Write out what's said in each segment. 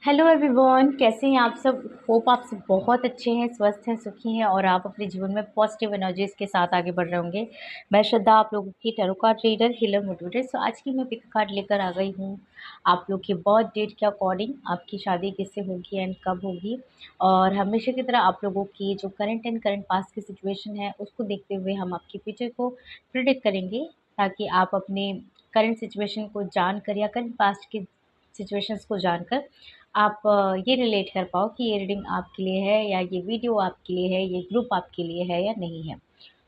Hello everyone, कैसे हैं आप सब। होप आप सब बहुत अच्छे हैं, स्वस्थ हैं, सुखी हैं और आप अपने जीवन में पॉजिटिव एनर्जीज के साथ आगे बढ़ रहे होंगे। मैं श्रद्धा, आप लोगों की tarot card reader, healer, motivator. So आज की मैं पिक कार्ड लेकर आ गई हूँ आप लोग के बर्थ डेट के अकॉर्डिंग। आपकी शादी किससे होगी एंड कब होगी, और हमेशा की तरह आप लोगों की जो करंट एंड करंट पास्ट की सिचुएशन है उसको देखते हुए हम आपके फ्यूचर को प्रिडिक्ट करेंगे, ताकि आप अपने करंट सिचुएशन को जानकर या करंट पास्ट की सिचुएशंस को जानकर आप ये रिलेट कर पाओ कि ये रीडिंग आपके लिए है या ये वीडियो आपके लिए है, ये ग्रुप आपके लिए है या नहीं है।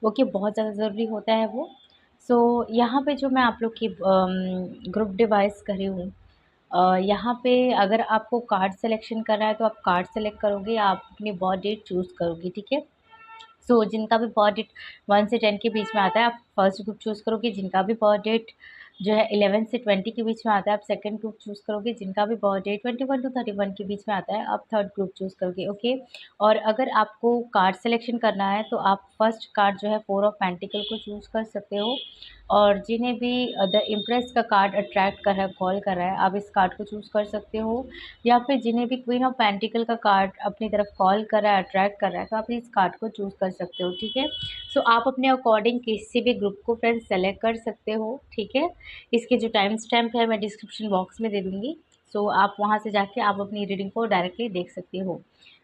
ओके, बहुत ज़्यादा ज़रूरी होता है वो। सो यहाँ पे जो मैं आप लोग की ग्रुप डिवाइस कर रही हूँ, यहाँ पे अगर आपको कार्ड सिलेक्शन करना है तो आप कार्ड सेलेक्ट करोगे या आप अपनी बर्थ डेट चूज़ करोगे, ठीक है। सो जिनका भी बर्थ डेट 1 से 10 के बीच में आता है आप फर्स्ट ग्रुप चूज़ करोगे। जिनका भी बर्थ डेट जो है 11 से 20 के बीच में आता है आप सेकंड ग्रुप चूज़ करोगे। जिनका भी बर्थ डेट 21 टू 31 के बीच में आता है आप थर्ड ग्रुप चूज़ करोगे। ओके, और अगर आपको कार्ड सिलेक्शन करना है तो आप फर्स्ट कार्ड जो है 4 ऑफ पेंटिकल को चूज़ कर सकते हो। और जिन्हें भी द इम्प्रेस का कार्ड अट्रैक्ट कर रहा है, कॉल कर रहा है, आप इस कार्ड को चूज़ कर सकते हो। या फिर जिन्हें भी क्वीन ऑफ पेंटिकल का कार्ड अपनी तरफ कॉल कर रहा है, अट्रैक्ट कर रहा है, तो आप इस कार्ड को चूज़ कर सकते हो, ठीक है। सो आप अपने अकॉर्डिंग किसी भी ग्रुप को फ्रेंड्स सेलेक्ट कर सकते हो, ठीक है। इसके जो टाइम स्टैम्प है मैं डिस्क्रिप्शन बॉक्स में दे दूँगी। सो आप वहाँ से जाके आप अपनी रीडिंग को डायरेक्टली देख सकते हो।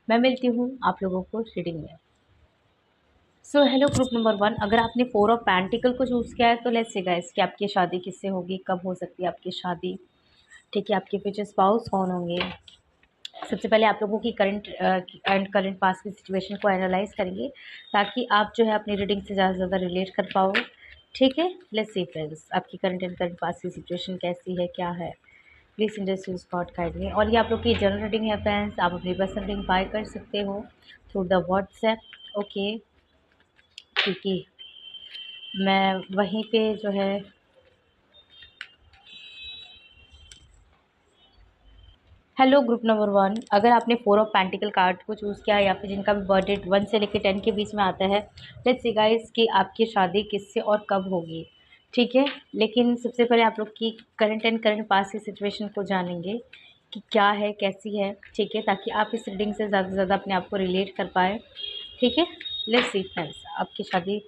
मैं मिलती हूँ आप लोगों को रीडिंग में। सो हेलो ग्रुप नंबर 1, अगर आपने 4 ऑफ पेंटिकल को चूज़ किया है तो लेट्स सी गाइस कि आपकी शादी किससे होगी, कब हो सकती है आपकी शादी, ठीक है। आपके फ्यूचर स्पाउस कौन होंगे। सबसे पहले आप लोगों की करंट एंड करंट पास्ट की सिचुएशन को एनालाइज करेंगे, ताकि आप जो है अपनी रीडिंग से ज़्यादा से ज़्यादा रिलेट कर पाओ, ठीक है। लेट्स सी फ्रेंड्स, आपकी करंट एंड करंट पास्ट की सिचुएशन कैसी है, क्या है। प्लीज़ इंडस्ट्री स्पॉट गाइड में। और ये आप लोग की जनरल रीडिंग है फ्रेंड्स, आप अपनी पर्सनल रीडिंग बाय कर सकते हो थ्रू द व्हाट्सएप। ओके, क्योंकि मैं वहीं पे जो है हेलो ग्रुप नंबर 1, अगर आपने 4 ऑफ पेंटिकल कार्ड को चूज़ किया या फिर जिनका भी बर्थ डेट 1 से लेकर 10 के बीच में आता है, लेट्स सी गाइस कि आपकी शादी किससे और कब होगी, ठीक है। लेकिन सबसे पहले आप लोग की करंट एंड करंट पास्ट की सिचुएशन को जानेंगे कि क्या है, कैसी है, ठीक है, ताकि आप इस रीडिंग से ज़्यादा से ज़्यादा अपने आप को रिलेट कर पाए, ठीक है। लेट्स सी फ्रेंड्स, आपकी शादी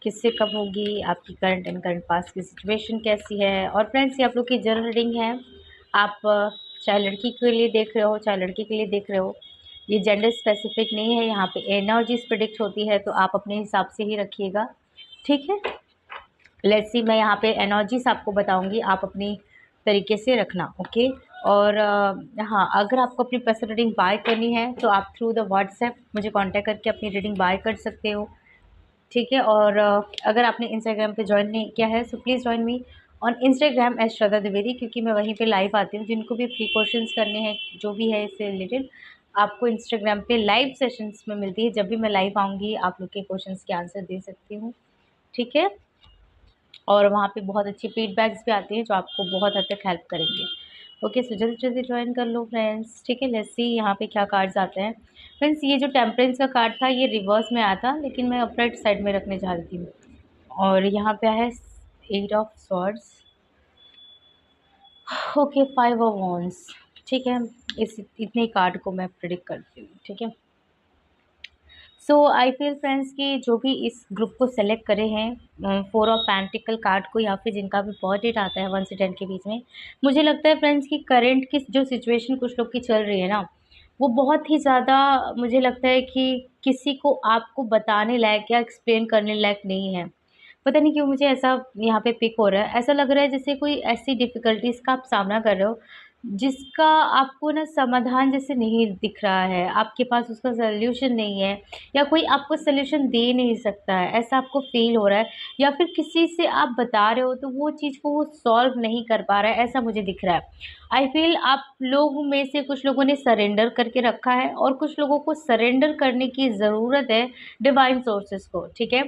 किससे कब होगी, आपकी करंट एंड करंट पास्ट की सिचुएशन कैसी है। और फ्रेंड्स, ये आप लोग की जनरल रीडिंग है। आप चाहे लड़की के लिए देख रहे हो चाहे लड़के के लिए देख रहे हो, ये जेंडर स्पेसिफिक नहीं है। यहाँ पे एनर्जीज प्रिडिक्ट होती है, तो आप अपने हिसाब से ही रखिएगा, ठीक है। लेट्स सी, मैं यहाँ पे एनर्जीज आपको बताऊंगी, आप अपनी तरीके से रखना, ओके। और हाँ, अगर आपको अपनी पर्सनल रीडिंग बाय करनी है तो आप थ्रू द व्हाट्सएप मुझे कांटेक्ट करके अपनी रीडिंग बाय कर सकते हो, ठीक है। और अगर आपने इंस्टाग्राम पे ज्वाइन नहीं किया है so please join me on Instagram as Shraddha Dwivedi, क्योंकि मैं वहीं पे लाइव आती हूँ। जिनको भी फ्री क्वेश्चंस करने हैं, जो भी है इससे रिलेटेड, आपको इंस्टाग्राम पे लाइव सेशंस में मिलती है। जब भी मैं लाइव आऊँगी आप लोग के क्वेश्चंस के आंसर दे सकती हूँ, ठीक है। और वहाँ पे बहुत अच्छी फीडबैक्स भी आती हैं जो आपको बहुत हद तक हेल्प करेंगे। ओके, सो जल्दी जल्दी ज्वाइन कर लो फ्रेंड्स, ठीक है। लेट्स सी यहाँ पे क्या कार्ड्स आते हैं। फ्रेंड्स, ये जो टेम्परेंस का कार्ड था ये रिवर्स में आया था, लेकिन मैं अपराइट साइड में रखने जा रही थी। और यहाँ पे है 8 of swords, okay, 5 of wands, ठीक है। इस इतने कार्ड को मैं प्रिडिक्ट करती हूँ, ठीक है। सो आई फील फ्रेंड्स कि जो भी इस ग्रुप को सेलेक्ट करे हैं 4 ऑफ पेंटिकल कार्ड को, या फिर जिनका भी बर्थ डेट आता है 1 से 10 के बीच में, मुझे लगता है फ्रेंड्स कि करंट की जो सिचुएशन कुछ लोग की चल रही है ना, वो बहुत ही ज़्यादा, मुझे लगता है कि किसी को आपको बताने लायक या एक्सप्लेन करने लायक नहीं है। पता नहीं क्यों मुझे ऐसा यहाँ पे पिक हो रहा है। ऐसा लग रहा है जैसे कोई ऐसी डिफ़िकल्टीज़ का आप सामना कर रहे हो, जिसका आपको ना समाधान जैसे नहीं दिख रहा है, आपके पास उसका सॉल्यूशन नहीं है, या कोई आपको सॉल्यूशन दे नहीं सकता है, ऐसा आपको फ़ील हो रहा है। या फिर किसी से आप बता रहे हो तो वो चीज़ को वो सॉल्व नहीं कर पा रहा है, ऐसा मुझे दिख रहा है। आई फ़ील आप लोगों में से कुछ लोगों ने सरेंडर करके रखा है और कुछ लोगों को सरेंडर करने की ज़रूरत है डिवाइन सोर्सेज़ को, ठीक है।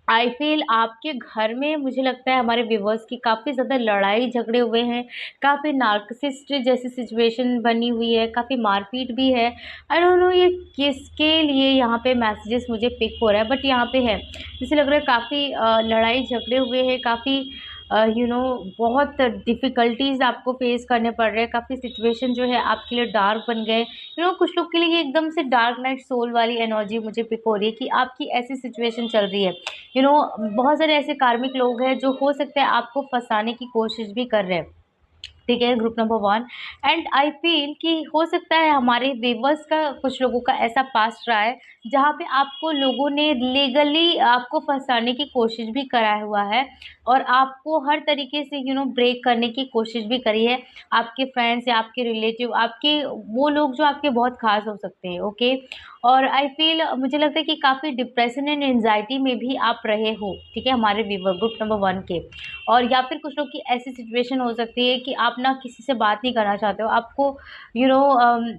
आई फ़ील आपके घर में मुझे लगता है हमारे व्यूअर्स की काफ़ी ज़्यादा लड़ाई झगड़े हुए हैं, काफ़ी नार्सिसिस्ट जैसी सिचुएशन बनी हुई है, काफ़ी मारपीट भी है। आई डोंट नो ये किसके लिए यहाँ पे मैसेजेस मुझे पिक हो रहा है, बट यहाँ पे है। जैसे लग रहा है काफ़ी लड़ाई झगड़े हुए हैं, काफ़ी बहुत डिफ़िकल्टीज़ आपको फ़ेस करने पड़ रहे हैं, काफ़ी सिचुएशन जो है आपके लिए डार्क बन गए। कुछ लोग के लिए ये एकदम से डार्क नाइट सोल वाली एनर्जी मुझे पिक हो रही है कि आपकी ऐसी सिचुएशन चल रही है। बहुत सारे ऐसे कार्मिक लोग हैं जो हो सकता है आपको फँसाने की कोशिश भी कर रहे हैं। ठीक है, group number 1। And I feel कि हो सकता है हमारे व्यूअर्स का कुछ लोगों का ऐसा पास्ट रहा है, जहाँ पे आपको लोगों ने लीगली आपको फँसाने की कोशिश भी करा हुआ है और आपको हर तरीके से ब्रेक करने की कोशिश भी करी है। आपके फ्रेंड्स या आपके रिलेटिव, आपके वो लोग जो आपके बहुत ख़ास हो सकते हैं, ओके? और आई फ़ील मुझे लगता है कि काफ़ी डिप्रेशन एंड एंग्ज़ायटी में भी आप रहे हो, ठीक है, हमारे व्यूअर ग्रुप नंबर 1 के। और या फिर कुछ लोग की ऐसी सिचुएशन हो सकती है कि आप ना किसी से बात नहीं करना चाहते हो। आपको यू नो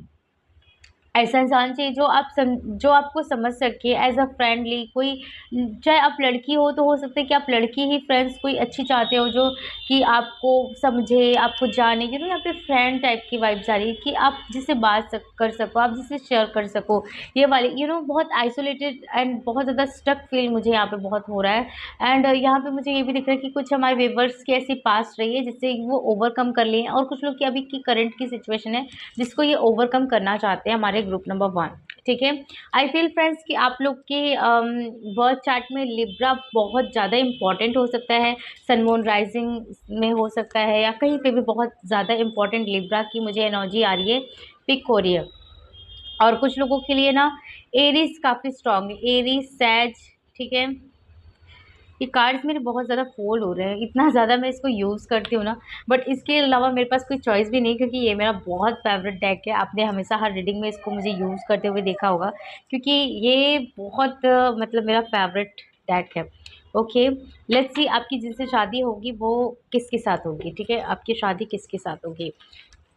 ऐसा इंसान चाहिए जो आपको समझ सके एज़ अ फ्रेंडली कोई। चाहे आप लड़की हो तो हो सकता है कि आप लड़की ही फ्रेंड्स कोई अच्छी चाहते हो जो कि आपको समझे, आपको जाने, यहाँ पे फ्रेंड टाइप की वाइब्स आ रही है कि आप जिससे कर सको, आप जिससे शेयर कर सको। ये वाली बहुत आइसोलेटेड एंड बहुत ज़्यादा स्टक फ़ील मुझे यहाँ पे बहुत हो रहा है। एंड यहाँ पे मुझे ये भी दिख रहा है कि कुछ हमारे व्यूअर्स की ऐसी पास्ट रही है जिससे वो ओवरकम कर लिए हैं और कुछ लोग की अभी की करंट की सिचुएशन है जिसको ये ओवरकम करना चाहते हैं हमारे ग्रुप नंबर 1। ठीक है, आई फील फ्रेंड्स कि आप लोग के बर्थ चार्ट में लिब्रा बहुत ज़्यादा इंपॉर्टेंट हो सकता है, सन मून राइजिंग में हो सकता है या कहीं पे भी बहुत ज़्यादा इंपॉर्टेंट लिब्रा की मुझे एनर्जी आ रही है, पिक हो रही है। और कुछ लोगों के लिए ना एरीज काफ़ी स्ट्रॉन्ग है, एरीज, सैज, ठीक है। ये कार्ड्स मेरे बहुत ज़्यादा फ़ोल्ड हो रहे हैं, इतना ज़्यादा मैं इसको यूज़ करती हूँ ना, बट इसके अलावा मेरे पास कोई चॉइस भी नहीं क्योंकि ये मेरा बहुत फ़ेवरेट डेक है। आपने हमेशा हर रीडिंग में इसको मुझे यूज़ करते हुए देखा होगा क्योंकि ये बहुत मतलब मेरा फ़ेवरेट डेक है। ओके, लेट्स सी आपकी जिनसे शादी होगी वो किसके साथ होगी, ठीक है? आपकी शादी किसके साथ होगी?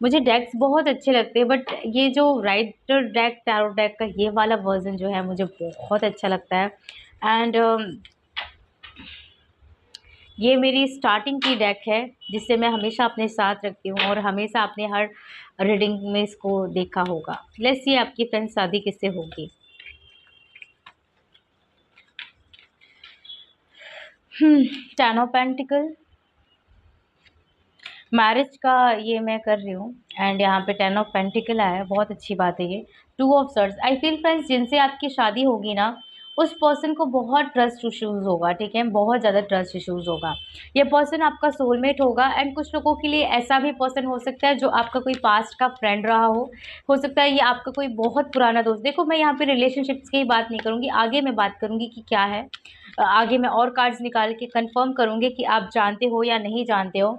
मुझे डेक्स बहुत अच्छे लगते हैं बट ये जो राइटर डेक, टैरो डेक का ये वाला वर्ज़न जो है मुझे बहुत अच्छा लगता है। एंड ये मेरी स्टार्टिंग की डेक है जिसे मैं हमेशा अपने साथ रखती हूँ और हमेशा अपने हर रीडिंग में इसको देखा होगा। लेट्स सी आपकी फ्रेंड शादी किससे होगी। टेन ऑफ पेंटिकल, मैरिज का ये मैं कर रही हूँ एंड यहाँ पे टेन ऑफ पेंटिकल आया है, बहुत अच्छी बात है ये। Two of surds, I feel friends जिनसे आपकी शादी होगी ना उस पर्सन को बहुत ट्रस्ट इश्यूज़ होगा, ठीक है, बहुत ज़्यादा ट्रस्ट इश्यूज़ होगा। ये पर्सन आपका सोलमेट होगा एंड कुछ लोगों के लिए ऐसा भी पर्सन हो सकता है जो आपका कोई पास्ट का फ्रेंड रहा हो सकता है ये आपका कोई बहुत पुराना दोस्त। देखो मैं यहाँ पे रिलेशनशिप्स की बात नहीं करूँगी, आगे मैं बात करूँगी कि क्या है। आगे मैं और कार्ड्स निकाल के कंफर्म करूँगी कि आप जानते हो या नहीं जानते हो,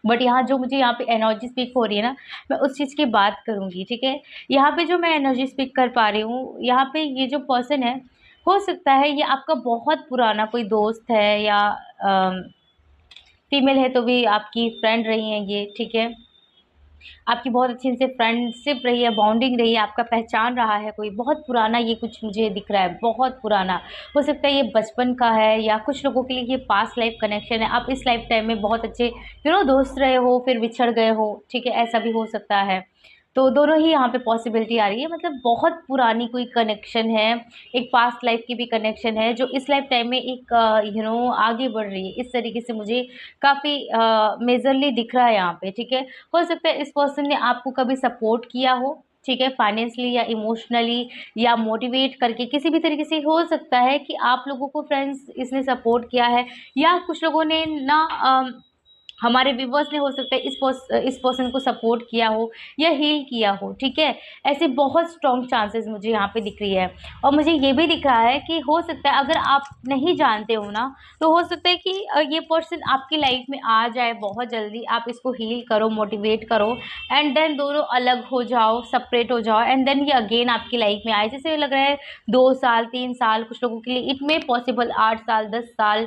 बट यहाँ जो मुझे यहाँ पे एनर्जी स्पीक हो रही है ना, मैं उस चीज़ की बात करूँगी, ठीक है। यहाँ पे जो मैं एनर्जी स्पीक कर पा रही हूँ, यहाँ पे ये जो पर्सन है, हो सकता है ये आपका बहुत पुराना कोई दोस्त है या फीमेल है तो भी आपकी फ्रेंड रही हैं ये, ठीक है। आपकी बहुत अच्छी इनसे फ्रेंडशिप रही है, बॉन्डिंग रही है, आपका पहचान रहा है कोई बहुत पुराना, ये कुछ मुझे दिख रहा है बहुत पुराना। हो सकता है ये बचपन का है या कुछ लोगों के लिए ये पास्ट लाइफ कनेक्शन है। आप इस लाइफ टाइम में बहुत अच्छे दोस्त रहे हो फिर बिछड़ गए हो, ठीक है, ऐसा भी हो सकता है। तो दोनों ही यहाँ पे पॉसिबिलिटी आ रही है, मतलब बहुत पुरानी कोई कनेक्शन है, एक पास्ट लाइफ की भी कनेक्शन है जो इस लाइफ टाइम में एक आगे बढ़ रही है। इस तरीके से मुझे काफ़ी मेजरली दिख रहा है यहाँ पे, ठीक है। हो सकता है इस पर्सन ने आपको कभी सपोर्ट किया हो, ठीक है, फाइनेंशियली या इमोशनली या मोटिवेट करके किसी भी तरीके से। हो सकता है कि आप लोगों को फ्रेंड्स इसने सपोर्ट किया है या कुछ लोगों ने ना हमारे व्यूवर्स ने हो सकता है इस पर्सन को सपोर्ट किया हो या हील किया हो, ठीक है। ऐसे बहुत स्ट्रॉन्ग चांसेस मुझे यहाँ पे दिख रही है और मुझे ये भी दिख रहा है कि हो सकता है अगर आप नहीं जानते हो ना तो हो सकता है कि ये पर्सन आपकी लाइफ में आ जाए बहुत जल्दी, आप इसको हील करो, मोटिवेट करो एंड देन दोनों अलग हो जाओ, सेपरेट हो जाओ एंड देन ये अगेन आपकी लाइफ में आए। जैसे लग रहा है 2 साल 3 साल, कुछ लोगों के लिए इट में पॉसिबल 8 साल 10 साल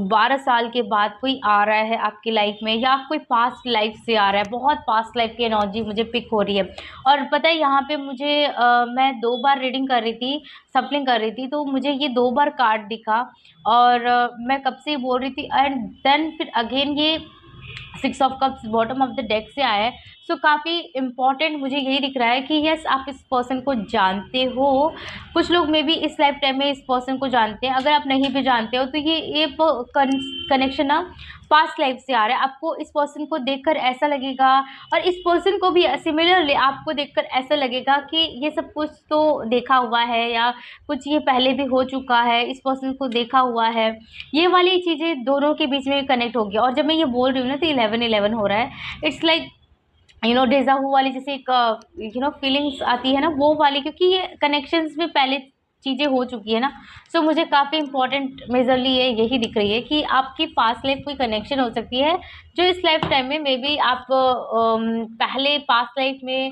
12 साल के बाद कोई आ रहा है आपकी लाइफ में या कोई पास्ट लाइफ से आ रहा है। बहुत पास्ट लाइफ की एनर्जी मुझे पिक हो रही है। और पता है यहाँ पे मुझे मैं 2 बार रीडिंग कर रही थी, सफलिंग कर रही थी, तो मुझे ये 2 बार कार्ड दिखा और मैं कब से बोल रही थी एंड देन फिर अगेन ये 6 of cups bottom of the deck से आया है। सो काफ़ी इम्पॉर्टेंट मुझे यही दिख रहा है कि यस आप इस पर्सन को जानते हो। कुछ लोग मे बी इस लाइफ टाइम में इस पर्सन को जानते हैं। अगर आप नहीं भी जानते हो तो ये कनेक्शन ना पास्ट लाइफ से आ रहा है। आपको इस पर्सन को देखकर ऐसा लगेगा और इस पर्सन को भी सिमिलरली आपको देखकर ऐसा लगेगा कि ये सब कुछ तो देखा हुआ है या कुछ ये पहले भी हो चुका है, इस पर्सन को देखा हुआ है। ये वाली चीज़ें दोनों के बीच में कनेक्ट होगी। और जब मैं ये बोल रही हूँ ना तो 11-11 हो रहा है, इट्स लाइक डेजा वू वाली जैसे एक फीलिंग्स आती है ना, वो वाली, क्योंकि ये कनेक्शंस में पहले चीज़ें हो चुकी है ना। सो मुझे काफ़ी इंपॉर्टेंट मेजरली ये यही दिख रही है कि आपकी पास्ट लाइफ कोई कनेक्शन हो सकती है जो इस लाइफ टाइम में मे बी आप पहले पास्ट लाइफ में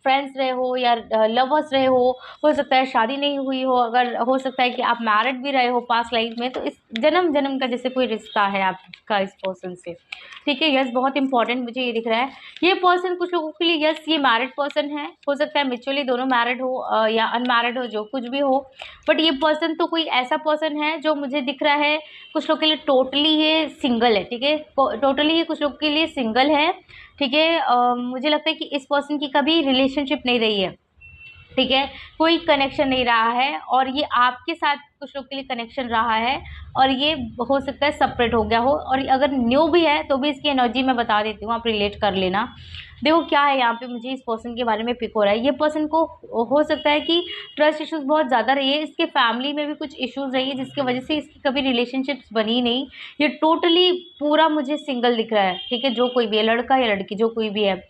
फ्रेंड्स रहे हो या लवर्स रहे हो सकता है शादी नहीं हुई हो, अगर हो सकता है कि आप मैरिड भी रहे हो पास्ट लाइफ में, तो इस जन्म जन्म का जैसे कोई रिश्ता है आपका इस पर्सन से, ठीक है। यस बहुत इंपॉर्टेंट मुझे ये दिख रहा है। ये पर्सन कुछ लोगों के लिए यस ये मैरिड पर्सन है, हो सकता है म्यूचुअली दोनों मैरिड हो या अनमैरिड हो, जो कुछ भी हो, बट ये पर्सन तो कोई ऐसा पर्सन है जो मुझे दिख रहा है कुछ लोग के लिए टोटली ये सिंगल है, ठीक है। टोटली ये कुछ लोग के लिए सिंगल है, ठीक है। मुझे लगता है कि इस पर्सन की कभी रिलेशनशिप नहीं रही है, ठीक है, कोई कनेक्शन नहीं रहा है और ये आपके साथ कुछ लोग के लिए कनेक्शन रहा है और ये हो सकता है सेपरेट हो गया हो। और अगर न्यू भी है तो भी इसकी एनर्जी मैं बता देती हूँ, आप रिलेट कर लेना। देखो क्या है यहाँ पे मुझे इस पर्सन के बारे में पिक हो रहा है। ये पर्सन को हो सकता है कि ट्रस्ट इश्यूज बहुत ज़्यादा रही है, इसके फैमिली में भी कुछ इश्यूज रही है जिसकी वजह से इसकी कभी रिलेशनशिप्स बनी नहीं। ये टोटली पूरा मुझे सिंगल दिख रहा है, ठीक है, जो कोई भी है, लड़का या लड़की जो कोई भी है,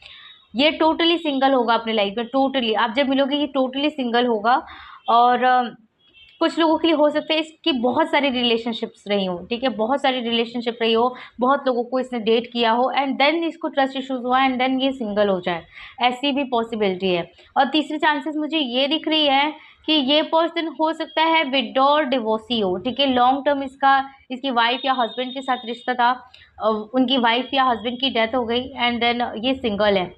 ये टोटली सिंगल होगा अपने लाइफ में। टोटली आप जब मिलोगे ये टोटली सिंगल होगा। और कुछ लोगों के लिए हो सकता है इसकी बहुत सारी रिलेशनशिप्स रही हो, ठीक है, बहुत सारी रिलेशनशिप रही हो, बहुत लोगों को इसने डेट किया हो एंड देन इसको ट्रस्ट इश्यूज हुआ एंड देन ये सिंगल हो जाए, ऐसी भी पॉसिबिलिटी है। और तीसरी चांसेस मुझे ये दिख रही है कि ये पर्सन हो सकता है विडो और डिवोर्सी हो, ठीक है, लॉन्ग टर्म इसकी वाइफ या हस्बैंड के साथ रिश्ता था, उनकी वाइफ या हस्बैंड की डेथ हो गई एंड देन ये सिंगल है।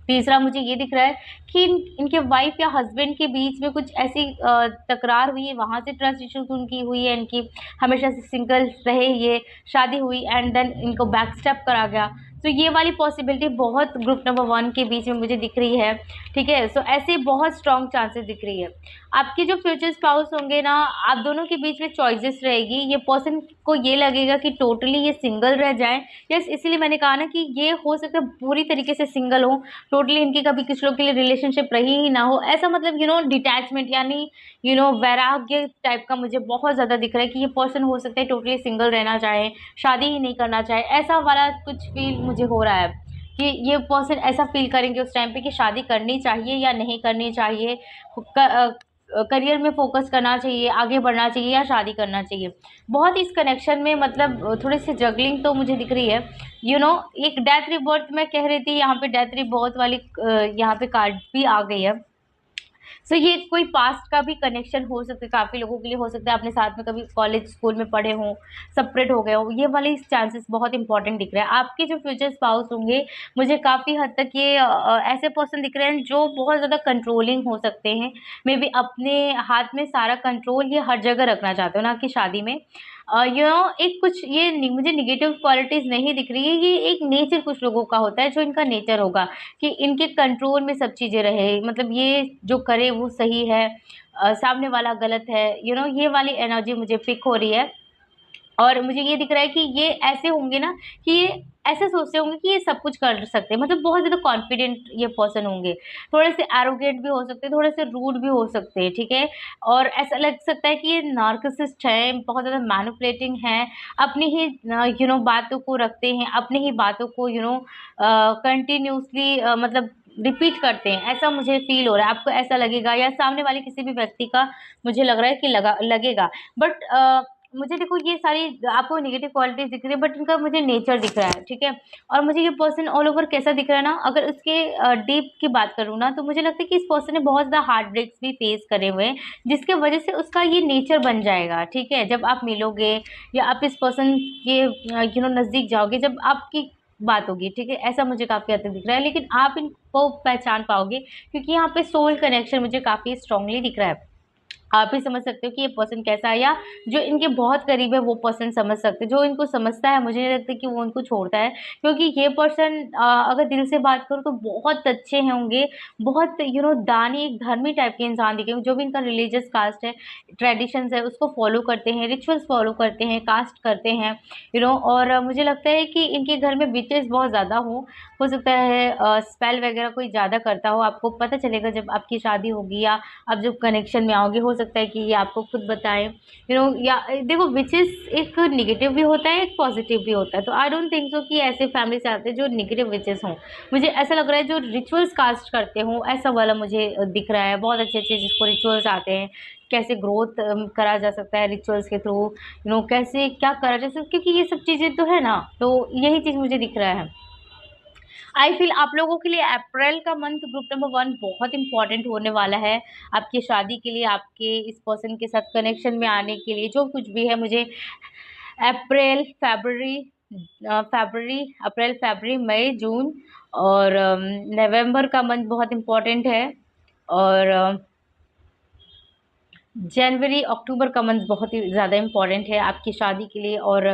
तीसरा मुझे ये दिख रहा है कि इनके वाइफ या हस्बैंड के बीच में कुछ ऐसी तकरार हुई है, वहाँ से ट्रस्ट इश्यूज उनकी हुई है, इनकी हमेशा से सिंगल रहे, ये शादी हुई एंड देन इनको बैक स्टेप करा गया। तो ये वाली पॉसिबिलिटी बहुत ग्रुप नंबर 1 के बीच में मुझे दिख रही है, ठीक है। सो ऐसे बहुत स्ट्रॉन्ग चांसेस दिख रही है। आपके जो फ्यूचर स्पाउस होंगे ना, आप दोनों के बीच में चॉइसेस रहेगी। ये पर्सन को ये लगेगा कि टोटली ये सिंगल रह जाएं, यस, इसीलिए मैंने कहा ना कि ये हो सकता है पूरी तरीके से सिंगल हो, टोटली इनकी कभी कुछ लोग के लिए रिलेशनशिप रही ही ना हो। ऐसा मतलब डिटैचमेंट यानी वैराग्य टाइप का मुझे बहुत ज़्यादा दिख रहा है कि ये पर्सन हो सकता है टोटली सिंगल रहना चाहे, शादी ही नहीं करना चाहे, ऐसा वाला कुछ फील मुझे हो रहा है कि ये पर्सन ऐसा फील करेंगे उस टाइम पे कि शादी करनी चाहिए या नहीं करनी चाहिए, करियर में फोकस करना चाहिए, आगे बढ़ना चाहिए या शादी करना चाहिए। बहुत इस कनेक्शन में मतलब थोड़ी सी जगलिंग तो मुझे दिख रही है। एक डेथ रिबर्थ मैं कह रही थी, यहाँ पे डेथ रिबर्थ वाली यहाँ पे कार्ड भी आ गई है। सो ये कोई पास्ट का भी कनेक्शन हो सकता है, काफ़ी लोगों के लिए हो सकता है अपने साथ में कभी कॉलेज स्कूल में पढ़े हों, सेपरेट हो गए हो, ये वाले चांसेस बहुत इंपॉर्टेंट दिख रहे हैं। आपके जो फ्यूचर स्पाउस होंगे मुझे काफ़ी हद तक ये ऐसे पर्सन दिख रहे हैं जो बहुत ज़्यादा कंट्रोलिंग हो सकते हैं, मे बी अपने हाथ में सारा कंट्रोल ये हर जगह रखना चाहते हो ना कि शादी में एक कुछ ये मुझे निगेटिव क्वालिटीज़ नहीं दिख रही है। ये एक नेचर कुछ लोगों का होता है जो इनका नेचर होगा कि इनके कंट्रोल में सब चीज़ें रहे, मतलब ये जो करे वो सही है, सामने वाला गलत है, ये वाली एनर्जी मुझे पिक हो रही है। और मुझे ये दिख रहा है कि ये ऐसे होंगे ना कि ये ऐसे सोचते होंगे कि ये सब कुछ कर सकते हैं, मतलब बहुत ज़्यादा कॉन्फिडेंट ये पर्सन होंगे, थोड़े से एरोगेंट भी हो सकते हैं, थोड़े से रूड भी हो सकते हैं, ठीक है। और ऐसा लग सकता है कि ये नार्सिसिस्ट है, बहुत ज़्यादा मैनिपुलेटिंग है, अपनी ही बातों को रखते हैं, अपनी ही बातों को कंटिन्यूसली मतलब रिपीट करते हैं, ऐसा मुझे फील हो रहा है। आपको ऐसा लगेगा या सामने वाले किसी भी व्यक्ति का मुझे लग रहा है कि लगेगा। बट मुझे देखो ये सारी आपको नेगेटिव क्वालिटीज़ दिख रही है बट इनका मुझे नेचर दिख रहा है, ठीक है। और मुझे ये पर्सन ऑल ओवर कैसा दिख रहा है ना, अगर उसके डीप की बात करूँ ना तो मुझे लगता है कि इस पर्सन ने बहुत ज़्यादा हार्ट ब्रेक्स भी फेस करे हुए हैं, जिसके वजह से उसका ये नेचर बन जाएगा, ठीक है। जब आप मिलोगे या आप इस पर्सन के नज़दीक जाओगे, जब आपकी बात होगी, ठीक है, ऐसा मुझे काफ़ी हद तक दिख रहा है। लेकिन आप इनको पहचान पाओगे क्योंकि यहाँ पे सोल कनेक्शन मुझे काफ़ी स्ट्रांगली दिख रहा है। आप ही समझ सकते हो कि ये पर्सन कैसा है, या जो इनके बहुत करीब है वो पर्सन समझ सकते हैं। जो इनको समझता है मुझे नहीं लगता कि वो उनको छोड़ता है, क्योंकि ये पर्सन अगर दिल से बात करूँ तो बहुत अच्छे हैं होंगे, बहुत दानी, एक धर्मी टाइप के इंसान दिखेंगे। जो भी इनका रिलीजियस कास्ट है, ट्रेडिशंस है, उसको फॉलो करते हैं, रिचुअल्स फॉलो करते हैं, कास्ट करते हैं, और मुझे लगता है कि इनके घर में विचेस बहुत ज़्यादा हो सकता है स्पेल वगैरह कोई ज़्यादा करता हो। आपको पता चलेगा जब आपकी शादी होगी, या आप जब कनेक्शन में आओगे, हो सकता है कि ये आपको खुद बताएं, या देखो विचेस एक नेगेटिव भी होता है, एक पॉजिटिव भी होता है। तो आई डोंट थिंक सो कि ऐसे फैमिली से आते हैं जो नेगेटिव विचेस हों। मुझे ऐसा लग रहा है जो रिचुअल्स कास्ट करते हों, ऐसा वाला मुझे दिख रहा है। बहुत अच्छे अच्छे जिसको रिचुअल्स आते हैं, कैसे ग्रोथ करा जा सकता है रिचुअल्स के थ्रू, कैसे क्या करा जा सकता है, क्योंकि ये सब चीज़ें तो है ना। तो यही चीज़ मुझे दिख रहा है। आई फील आप लोगों के लिए अप्रैल का मंथ ग्रुप नंबर 1 बहुत इंपॉर्टेंट होने वाला है आपकी शादी के लिए, आपके इस पर्सन के साथ कनेक्शन में आने के लिए। जो कुछ भी है, मुझे अप्रैल फरवरी अप्रैल फरवरी मई जून और नवंबर का मंथ बहुत इम्पोर्टेंट है, और जनवरी अक्टूबर का मंथ बहुत ही ज़्यादा इम्पॉर्टेंट है आपकी शादी के लिए और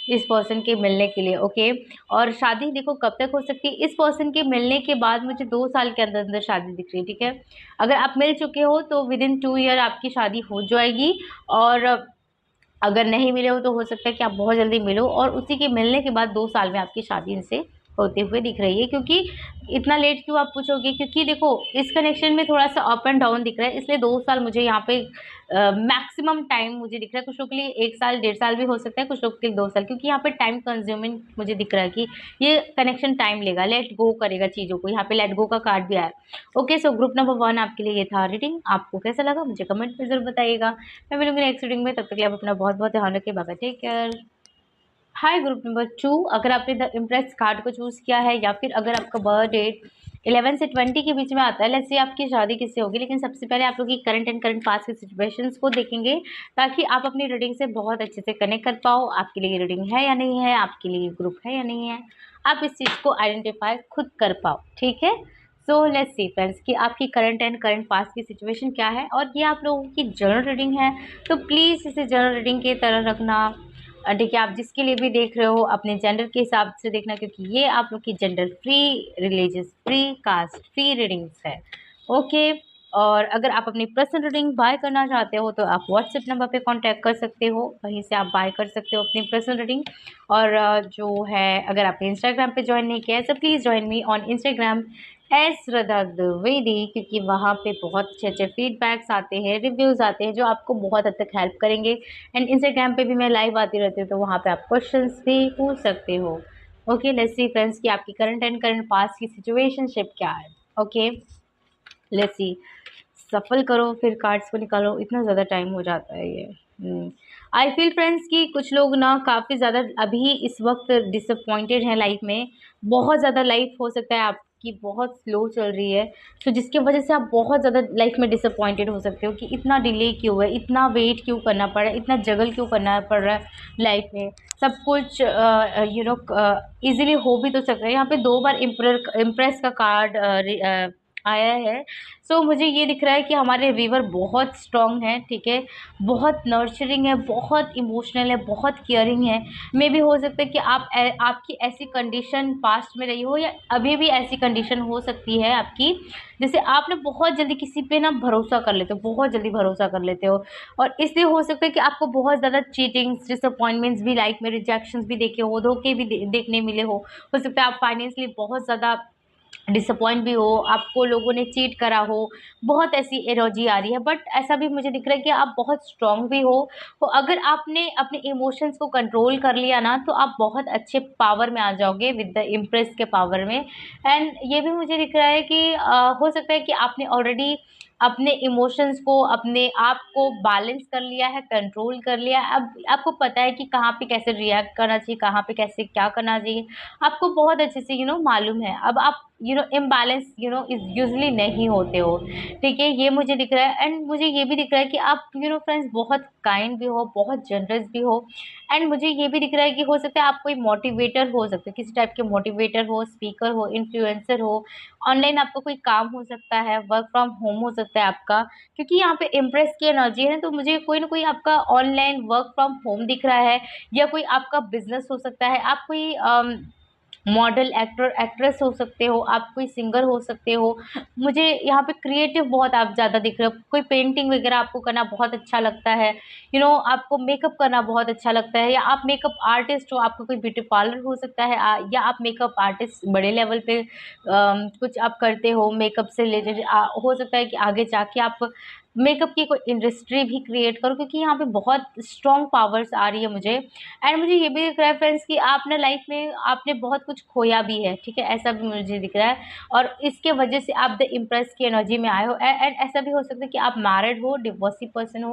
इस पर्सन के मिलने के लिए। ओके, और शादी देखो कब तक हो सकती है, इस पर्सन के मिलने के बाद मुझे 2 साल के अंदर अंदर शादी दिख रही है। ठीक है, अगर आप मिल चुके हो तो विद इन 2 ईयर आपकी शादी हो जाएगी, और अगर नहीं मिले हो तो हो सकता है कि आप बहुत जल्दी मिलो, और उसी के मिलने के बाद 2 साल में आपकी शादी इनसे होते हुए दिख रही है। क्योंकि इतना लेट क्यों आप पूछोगे, क्योंकि देखो इस कनेक्शन में थोड़ा सा अप एंड डाउन दिख रहा है, इसलिए 2 साल मुझे यहाँ पे मैक्सिमम टाइम मुझे दिख रहा है। कुछ लोग के लिए 1 साल 1.5 साल भी हो सकता है, कुछ लोग के लिए 2 साल, क्योंकि यहाँ पे टाइम कंज्यूमिंग मुझे दिख रहा है कि ये कनेक्शन टाइम लेगा, लेट गो करेगा चीज़ों को। यहाँ पे लेट गो का कार्ड भी आया। ओके, सो ग्रुप नंबर 1 आपके लिए ये था रीडिंग। आपको कैसा लगा मुझे कमेंट में ज़रूर बताइएगा। मैं मिलूंगी नेक्स्ट रीडिंग में, तब तक के लिए आप अपना बहुत बहुत ध्यान रखिए। Bye bye, take care. Hi group number 2, अगर आपने द इम्प्रेस कार्ड को चूज़ किया है, या फिर अगर आपका बर्थ डेट 11 से 20 के बीच में आता है, लेट्स से आपकी शादी किससे होगी। लेकिन सबसे पहले आप लोग की करंट एंड करंट पास्ट की सिचुएशंस को देखेंगे, ताकि आप अपनी रीडिंग से बहुत अच्छे से कनेक्ट कर पाओ। आपके लिए रीडिंग है या नहीं है, आपके लिए ग्रुप है या नहीं है, आप इस चीज़ को आइडेंटिफाई खुद कर पाओ। ठीक है, सो लेट्स सी फ्रेंड्स कि आपकी करंट एंड करंट पास्ट की सिचुएशन क्या है, और ये आप लोगों की जनरल रीडिंग है। तो प्लीज़ इसे जनरल रीडिंग की तरह रखना। ठीक है, आप जिसके लिए भी देख रहे हो अपने जेंडर के हिसाब से देखना, क्योंकि ये आप लोग की gender free, religious free, caste free readings है। ओके, और अगर आप अपनी पर्सनल रीडिंग बाय करना चाहते हो तो आप व्हाट्सएप नंबर पे कांटेक्ट कर सकते हो, वहीं से आप बाय कर सकते हो अपनी पर्सनल रीडिंग। और जो है, अगर आपने इंस्टाग्राम पे ज्वाइन नहीं किया है तो please join me on Instagram as Shraddha Dwivedi, क्योंकि वहाँ पे बहुत अच्छे अच्छे फीडबैक्स आते हैं, रिव्यूज़ आते हैं, जो आपको बहुत हद तक हेल्प करेंगे। एंड इंस्टाग्राम पे भी मैं लाइव आती रहती हूँ, तो वहाँ पे आप क्वेश्चंस भी पूछ सकते हो। ओके, लेट्स सी फ्रेंड्स कि आपकी करंट एंड करंट पास्ट की सिचुएशनशिप क्या है। ओके, लेट्स सी, सफल करो फिर कार्ड्स को निकालो, इतना ज़्यादा टाइम हो जाता है ये। आई फील फ्रेंड्स कि कुछ लोग ना काफ़ी ज़्यादा अभी इस वक्त डिसअपॉइंटेड हैं लाइफ में। बहुत ज़्यादा लाइफ हो सकता है आपकी बहुत स्लो चल रही है, तो जिसकी वजह से आप बहुत ज़्यादा लाइफ में डिसअपॉइंटेड हो सकते हो कि इतना डिले क्यों है, इतना वेट क्यों करना पड़ रहा है, इतना जगल क्यों करना पड़ रहा है लाइफ में। सब कुछ ईजिली हो भी तो सकता है। यहाँ पे 2 बार इम्प्रेस का कार्ड आया है। सो मुझे ये दिख रहा है कि हमारे वीवर बहुत स्ट्रॉन्ग हैं। ठीक है, बहुत नर्चरिंग है, बहुत इमोशनल है, बहुत केयरिंग है। मे भी हो सकता है कि आपकी ऐसी कंडीशन पास्ट में रही हो, या अभी भी ऐसी कंडीशन हो सकती है आपकी, जैसे आप ना बहुत जल्दी किसी पे ना भरोसा कर लेते हो, बहुत जल्दी भरोसा कर लेते हो, और इसलिए हो सकता है कि आपको बहुत ज़्यादा चीटिंग्स, डिसअपॉइंटमेंट्स भी लाइफ में, रिजेक्शंस भी देखे हो, धोखे भी देखने मिले हो सकता है आप फाइनेंशियली बहुत ज़्यादा डिसअपॉइंट भी हो, आपको लोगों ने चीट करा हो, बहुत ऐसी एनर्जी आ रही है। बट ऐसा भी मुझे दिख रहा है कि आप बहुत स्ट्रॉन्ग भी हो। तो अगर आपने अपने इमोशंस को कंट्रोल कर लिया ना, तो आप बहुत अच्छे पावर में आ जाओगे विद द इम्प्रेस के पावर में। एंड ये भी मुझे दिख रहा है कि हो सकता है कि आपने ऑलरेडी अपने इमोशंस को, अपने आप को बैलेंस कर लिया है, कंट्रोल कर लिया है। अब आपको पता है कि कहाँ पे कैसे रिएक्ट करना चाहिए, कहाँ पे कैसे क्या करना चाहिए, आपको बहुत अच्छे से मालूम है। अब आप इम्बैलेंस इज यूजली नहीं होते हो। ठीक है, ये मुझे दिख रहा है। एंड मुझे ये भी दिख रहा है कि आप फ्रेंड्स बहुत काइंड भी हो, बहुत जनरस भी हो। एंड मुझे ये भी दिख रहा है कि हो सकता है आप कोई मोटिवेटर हो सकते हो, किसी टाइप के मोटिवेटर हो, स्पीकर हो, इन्फ्लुएंसर हो। ऑनलाइन आपका कोई काम हो सकता है, वर्क फ्रॉम होम हो सकता है आपका, क्योंकि यहाँ पे इम्प्रेस की एनर्जी है, तो मुझे कोई ना कोई आपका ऑनलाइन वर्क फ्रॉम होम दिख रहा है, या कोई आपका बिजनेस हो सकता है, आप कोई मॉडल, एक्टर, एक्ट्रेस हो सकते हो, आप कोई सिंगर हो सकते हो। मुझे यहाँ पे क्रिएटिव बहुत आप ज़्यादा दिख रहे हो, कोई पेंटिंग वगैरह आपको करना बहुत अच्छा लगता है, आपको मेकअप करना बहुत अच्छा लगता है, या आप मेकअप आर्टिस्ट हो, आपका कोई ब्यूटी पार्लर हो सकता है, या आप मेकअप आर्टिस्ट बड़े लेवल पे कुछ आप करते हो मेकअप से रिलेटेड, हो सकता है कि आगे जाके आप मेकअप की कोई इंडस्ट्री भी क्रिएट करो, क्योंकि यहाँ पे बहुत स्ट्रॉन्ग पावर्स आ रही है मुझे। एंड मुझे ये भी दिख रहा है फ्रेंड्स कि आप ना लाइफ में आपने बहुत कुछ खोया भी है, ठीक है, ऐसा भी मुझे दिख रहा है, और इसके वजह से आप द इम्प्रेस की एनर्जी में आए हो। एंड ऐसा भी हो सकता है कि आप मैरिड हो, डिवोर्सी पर्सन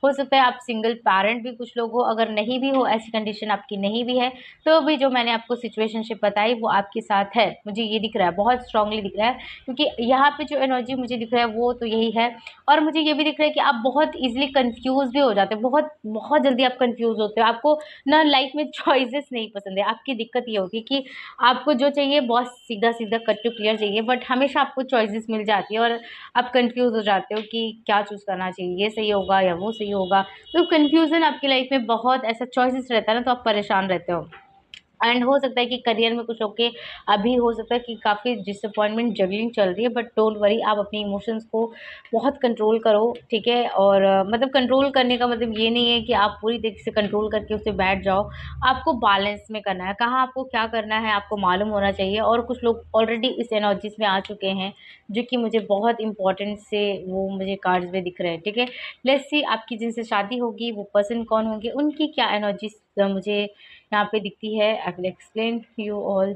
हो सकता है आप सिंगल पेरेंट भी कुछ लोग हो, अगर नहीं भी हो, ऐसी कंडीशन आपकी नहीं भी है, तो भी जो मैंने आपको सिचुएशनशिप बताई वो आपके साथ है, मुझे ये दिख रहा है, बहुत स्ट्रांगली दिख रहा है, क्योंकि यहाँ पे जो एनर्जी मुझे दिख रहा है वो तो यही है। और मुझे ये भी दिख रहा है कि आप बहुत ईजिली कंफ्यूज भी हो जाते हो, बहुत बहुत जल्दी आप कंफ्यूज होते हो, आपको ना लाइफ में चॉइसेस नहीं पसंद है। आपकी दिक्कत ये होगी कि आपको जो चाहिए बहुत सीधा सीधा कट टू क्लियर चाहिए, बट हमेशा आपको चॉइसेस मिल जाती है और आप कंफ्यूज हो जाते हो कि क्या चूज़ करना चाहिए, ये सही होगा या वो सही होगा। तो कन्फ्यूज़न आपकी लाइफ में बहुत ऐसा चॉइसेस रहता है ना, तो आप परेशान रहते हो। एंड हो सकता है कि करियर में कुछ लोग के अभी हो सकता है कि काफ़ी डिसअपॉइंटमेंट जगलिंग चल रही है, बट डोंट वरी, आप अपने इमोशंस को बहुत कंट्रोल करो, ठीक है। और मतलब कंट्रोल करने का मतलब ये नहीं है कि आप पूरी तरीके से कंट्रोल करके उससे बैठ जाओ, आपको बैलेंस में करना है, कहाँ आपको क्या करना है आपको मालूम होना चाहिए। और कुछ लोग ऑलरेडी इस एनर्जीज में आ चुके हैं, जो कि मुझे बहुत इंपॉर्टेंट से वो मुझे कार्ड्स में दिख रहे हैं, ठीक है। लेट्स सी आपकी जिनसे शादी होगी वो पर्सन कौन होंगे, उनकी क्या एनर्जीज मुझे यहाँ पे दिखती है। I will explain you all,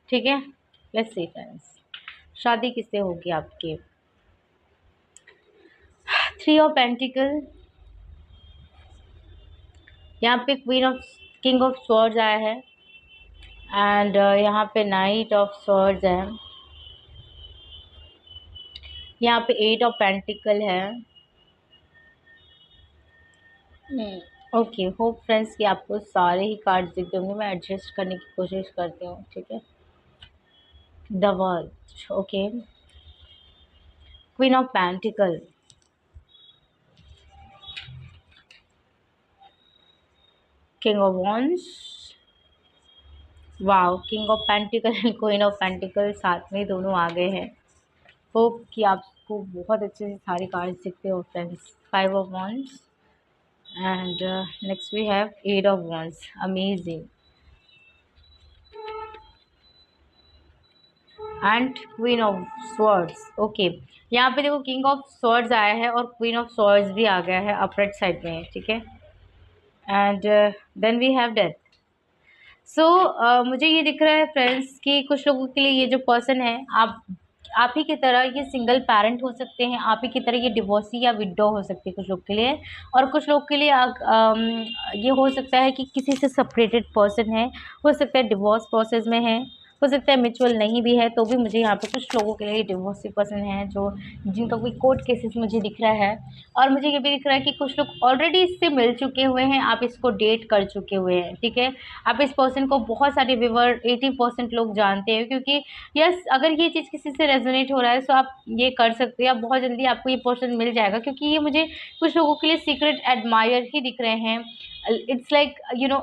ठीक है। लेट्स सी फ्रेंड्स, शादी किससे होगी आपकी। 3 ऑफ पेंटिकल, यहाँ पे queen of king of swords आया है, एंड यहाँ पे नाइट ऑफ स्वॉर्ड्स है, यहाँ पे 8 ऑफ पेंटिकल है। ओके, होप फ्रेंड्स कि आपको सारे ही कार्ड्स दिखते होंगे, मैं एडजस्ट करने की कोशिश करती हूँ, ठीक है। The world, okay, queen of pentacle, king of wands, wow, king of pentacle and queen of pentacle साथ में दोनों आ गए हैं। होप कि आपको बहुत अच्छे से सारे कार्ड्स दिखते हो friends. 5 of wands and next we have 8 of wands, amazing, and queen of swords. Okay, यहाँ पे देखो किंग ऑफ स्वॉर्ड्स आया है और क्वीन ऑफ स्वॉर्ड्स भी आ गया है, अपराइट साइड में, ठीक है। And then we have death. So मुझे ये दिख रहा है फ्रेंड्स कि कुछ लोगों के लिए ये जो पर्सन है, आप ही की तरह ये सिंगल पेरेंट हो सकते हैं, आप ही की तरह ये डिवोर्सी या विडो हो सकती है कुछ लोग के लिए, और कुछ लोग के लिए ये हो सकता है कि किसी से सेपरेटेड पर्सन है, हो सकता है डिवोर्स प्रोसेस में है, हो सकता है म्यूचुअल नहीं भी है, तो भी मुझे यहाँ पे कुछ लोगों के लिए डिवोर्सी पर्सन है जो जिनका कोई कोर्ट केसेस मुझे दिख रहा है। और मुझे ये भी दिख रहा है कि कुछ लोग ऑलरेडी इससे मिल चुके हुए हैं, आप इसको डेट कर चुके हुए हैं, ठीक है। आप इस पर्सन को बहुत सारे व्यूअर 80% लोग जानते हैं, क्योंकि यस, अगर ये चीज़ किसी से रेजोनेट हो रहा है तो आप ये कर सकते हैं, आप बहुत जल्दी आपको ये पर्सन मिल जाएगा, क्योंकि ये मुझे कुछ लोगों के लिए सीक्रेट एडमायर ही दिख रहे हैं। इट्स लाइक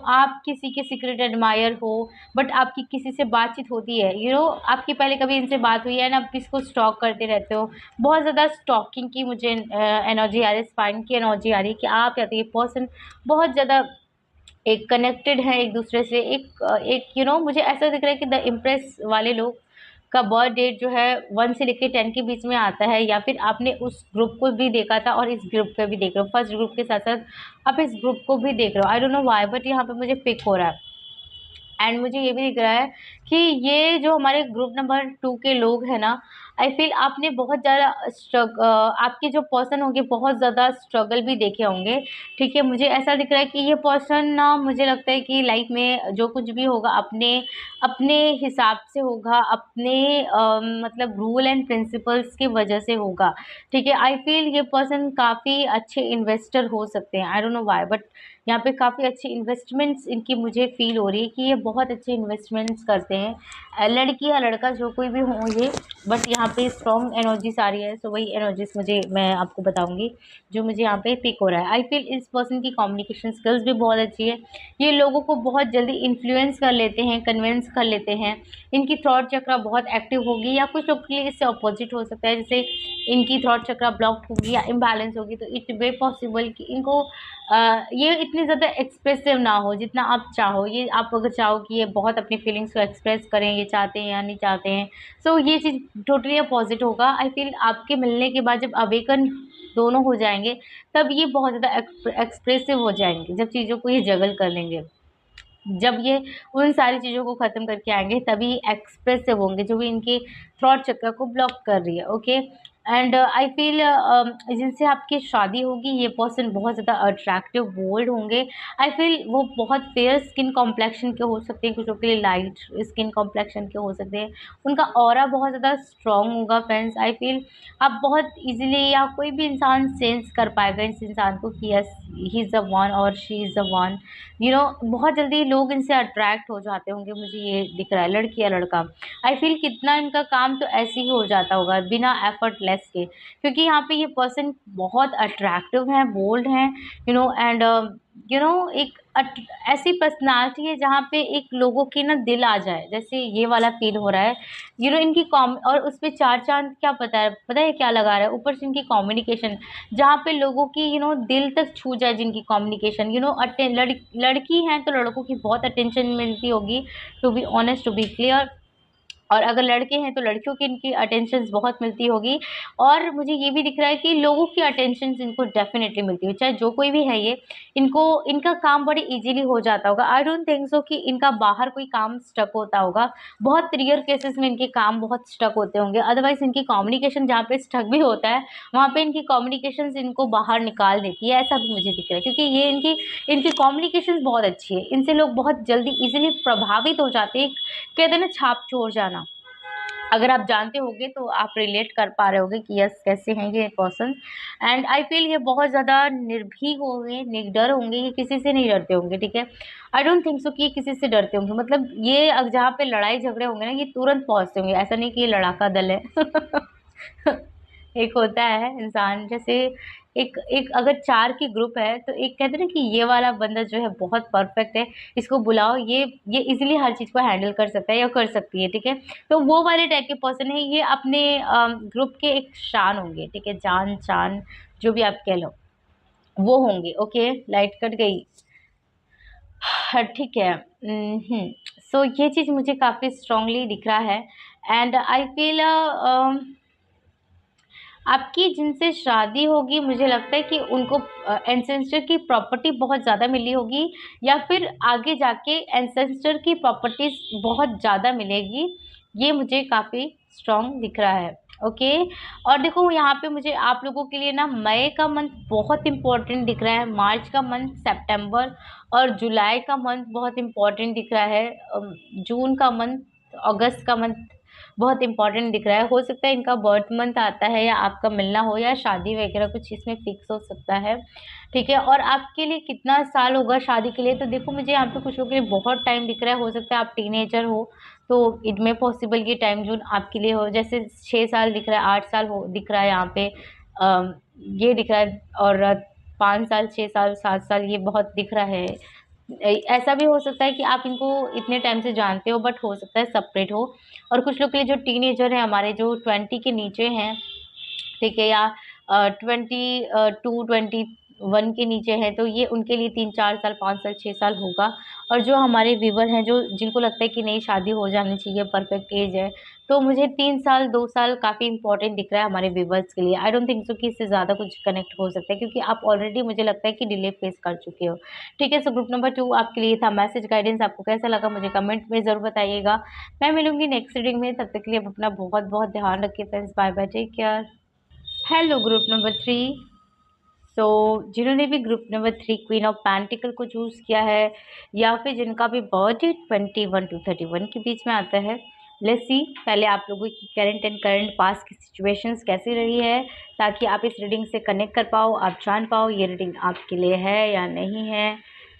आप किसी के सीक्रेट एडमायर हो, बट आपकी किसी से बातचीत होती है, आपकी पहले कभी इनसे बात हुई है ना, आप इसको स्टॉक करते रहते हो, बहुत ज़्यादा स्टॉकिंग की मुझे एनर्जी आ रही है, स्पाइन की एनर्जी आ रही है कि आप या तो ये पर्सन बहुत ज़्यादा एक कनेक्टेड है एक दूसरे से, एक मुझे ऐसा दिख रहा है कि द इम्प्रेस वाले लोग का बर्थ डेट जो है 1 से लेकर 10 के बीच में आता है, या फिर आपने उस ग्रुप को भी देखा था और इस ग्रुप पे भी देख रहे हो, फर्स्ट ग्रुप के साथ साथ आप इस ग्रुप को भी देख रहे हो, I don't know why, but यहाँ पे मुझे पिक हो रहा है। एंड मुझे ये भी दिख रहा है कि ये जो हमारे ग्रुप नंबर 2 के लोग हैं ना, आई फील आपने बहुत ज़्यादा आपके जो पर्सन होंगे बहुत ज़्यादा स्ट्रगल भी देखे होंगे, ठीक है। मुझे ऐसा दिख रहा है कि ये पर्सन ना, मुझे लगता है कि लाइफ में जो कुछ भी होगा अपने अपने हिसाब से होगा, अपने मतलब रूल एंड प्रिंसिपल्स की वजह से होगा, ठीक है। आई फील ये पर्सन काफ़ी अच्छे इन्वेस्टर हो सकते हैं, I don't know why, but यहाँ पे काफ़ी अच्छी इन्वेस्टमेंट्स इनकी मुझे फ़ील हो रही है कि ये बहुत अच्छे इन्वेस्टमेंट्स करते हैं। लड़की या लड़का जो कोई भी हो ये, बट यहाँ पे स्ट्रॉन्ग एनर्जीज आ रही है, सो वही एनर्जीज मैं आपको बताऊंगी जो मुझे यहाँ पे पिक हो रहा है। आई फील इस पर्सन की कम्युनिकेशन स्किल्स भी बहुत अच्छी है। ये लोगों को बहुत जल्दी इन्फ्लुएंस कर लेते हैं, कन्विंस कर लेते हैं। इनकी थॉट चक्रा बहुत एक्टिव होगी, या कुछ लोग के लिए इससे अपोजिट हो सकता है, जैसे इनकी थॉट चक्रा ब्लॉक्ड होगी या इम्बैलेंस होगी, तो इट वे पॉसिबल कि इनको ये इतनी ज़्यादा एक्सप्रेसिव ना हो जितना आप चाहो। ये आप अगर चाहो कि ये बहुत अपनी फीलिंग्स को एक्सप्रेस करें, ये चाहते हैं या नहीं चाहते हैं, सो ये चीज़ टोटली अपोजिट होगा। आई फील आपके मिलने के बाद जब अवेकन दोनों हो जाएंगे, तब ये बहुत ज़्यादा एक्सप्रेसिव हो जाएंगे, जब चीज़ों को ये जगल कर लेंगे, जब ये उन सारी चीज़ों को ख़त्म करके आएंगे, तभी एक्सप्रेसिव होंगे जो भी इनके थॉट चक्र को ब्लॉक कर रही है। ओके, एंड आई फील जिनसे आपकी शादी होगी ये पर्सन बहुत ज़्यादा अट्रैक्टिव, बोल्ड होंगे। आई फील वो बहुत फेयर स्किन कॉम्प्लेक्शन के हो सकते हैं, कुछ लोग के लिए लाइट स्किन कॉम्प्लेक्शन के हो सकते हैं। उनका ऑरा बहुत ज़्यादा स्ट्रॉन्ग होगा फ्रेंड्स। आई फील आप बहुत इजीली, या कोई भी इंसान सेंस कर पाएगा इस इंसान को कि yes he is the one और शी इज़ द वन। बहुत जल्दी लोग इनसे अट्रैक्ट हो जाते होंगे, मुझे ये दिख रहा है, लड़की या लड़का। आई फील कितना इनका काम तो ऐसे ही हो जाता होगा बिना एफर्टलेस के, क्योंकि यहाँ पे ये पर्सन बहुत अट्रैक्टिव हैं, बोल्ड हैं, एंड एक ऐसी पर्सनालिटी है जहाँ पे एक लोगों की ना दिल आ जाए, जैसे ये वाला फील हो रहा है। इनकी कॉम और उस पे 4 चाँद क्या पता है क्या लगा रहा है ऊपर से, इनकी कम्युनिकेशन जहाँ पे लोगों की दिल तक छू जाए, जिनकी कम्युनिकेशन लड़की हैं तो लड़कों की बहुत अटेंशन मिलती होगी, to be honest, to be clear. और अगर लड़के हैं तो लड़कियों की इनकी अटेंशन्स बहुत मिलती होगी। और मुझे ये भी दिख रहा है कि लोगों की अटेंशन्स इनको डेफिनेटली मिलती है, चाहे जो कोई भी है ये, इनको इनका काम बड़ी इजीली हो जाता होगा। आई डोंट थिंक सो कि इनका बाहर कोई काम स्टक होता होगा। बहुत रेयर केसेस में इनके काम बहुत स्टक होते होंगे, अदरवाइज इनकी कम्युनिकेशन जहाँ पे स्टक भी होता है वहाँ पे इनकी कम्युनिकेशंस इनको बाहर निकाल देती है, ऐसा भी मुझे दिख रहा है, क्योंकि ये इनकी कम्युनिकेशंस बहुत अच्छी है। इनसे लोग बहुत जल्दी इजीली प्रभावित हो जाते हैं, कहते हैं ना छाप छोड़ जाना। अगर आप जानते होंगे तो आप रिलेट कर पा रहे होंगे कि यस कैसे हैं ये पर्सन। एंड आई फील ये बहुत ज़्यादा निर्भीक होंगे, निडर होंगे, ये किसी से नहीं डरते होंगे, ठीक है। आई डोंट थिंक सो कि ये किसी से डरते होंगे, मतलब ये जहाँ पे लड़ाई झगड़े होंगे ना, ये तुरंत पहुँचते होंगे, ऐसा नहीं कि ये लड़ाका दल है। एक होता है इंसान, जैसे एक एक अगर 4 की ग्रुप है तो एक कहते हैं ना कि ये वाला बंदा जो है बहुत परफेक्ट है, इसको बुलाओ, ये इजीली हर चीज़ को हैंडल कर सकता है या कर सकती है, ठीक है। तो वो वाले टाइप के पर्सन है ये, अपने ग्रुप के एक शान होंगे, ठीक है, जान शान जो भी आप कह लो, वो होंगे। ओके, लाइट कट गई। हाँ, ठीक है। सो ये चीज़ मुझे काफ़ी स्ट्रांगली दिख रहा है। एंड आई फील आपकी जिनसे शादी होगी, मुझे लगता है कि उनको एंसेस्टर की प्रॉपर्टी बहुत ज़्यादा मिली होगी, या फिर आगे जाके एंसेस्टर की प्रॉपर्टीज़ बहुत ज़्यादा मिलेगी। ये मुझे काफ़ी स्ट्रॉन्ग दिख रहा है। ओके, और देखो यहाँ पे मुझे आप लोगों के लिए ना मई का मंथ बहुत इम्पोर्टेंट दिख रहा है, मार्च का मंथ, सितंबर और जुलाई का मंथ बहुत इम्पोर्टेंट दिख रहा है, जून का मंथ, अगस्त का मंथ बहुत इंपॉर्टेंट दिख रहा है। हो सकता है इनका बर्थ मंथ आता है, या आपका मिलना हो, या शादी वगैरह कुछ इसमें फिक्स हो सकता है, ठीक है। और आपके लिए कितना साल होगा शादी के लिए, तो देखो मुझे यहाँ पे कुछ लोगों के लिए बहुत टाइम दिख रहा है। हो सकता है आप टीनेजर हो तो इट में पॉसिबल ये टाइम जोन आपके लिए हो, जैसे 6 साल दिख रहा है, 8 साल हो दिख रहा है यहाँ पे, ये दिख रहा है, और 5 साल, 6 साल, 7 साल ये बहुत दिख रहा है। ऐसा भी हो सकता है कि आप इनको इतने टाइम से जानते हो, बट हो सकता है सेपरेट हो। और कुछ लोग के लिए जो टीनेजर हैं हमारे, जो 20 के नीचे हैं, ठीक है, या 22-21 के नीचे हैं, तो ये उनके लिए 3-4 साल, 5 साल, 6 साल होगा। और जो हमारे व्यूवर हैं, जो जिनको लगता है कि नहीं शादी हो जानी चाहिए, परफेक्ट एज है, तो मुझे 3 साल, 2 साल काफ़ी इंपॉर्टेंट दिख रहा है हमारे व्यूवर्स के लिए। आई डोंट थिंक सो कि इससे ज़्यादा कुछ कनेक्ट हो सकता है, क्योंकि आप ऑलरेडी मुझे लगता है कि डिले फेस कर चुके हो, ठीक है। सो ग्रुप नंबर 2 आपके लिए था मैसेज गाइडेंस। आपको कैसा लगा मुझे कमेंट में ज़रूर बताइएगा। मैं मिलूंगी नेक्स्ट रीडिंग में, तब तक के लिए आप अपना बहुत बहुत ध्यान रखिए friends. Bye bye, take care. Hello group number 3। So जिन्होंने भी group number 3 queen of pentacle को चूज़ किया है, या फिर जिनका भी बर्थडे 21 to 31 के बीच में आता है, लेट्स सी पहले आप लोगों की करंट पास्ट की सिचुएशंस कैसी रही है, ताकि आप इस रीडिंग से कनेक्ट कर पाओ, आप जान पाओ ये रीडिंग आपके लिए है या नहीं है,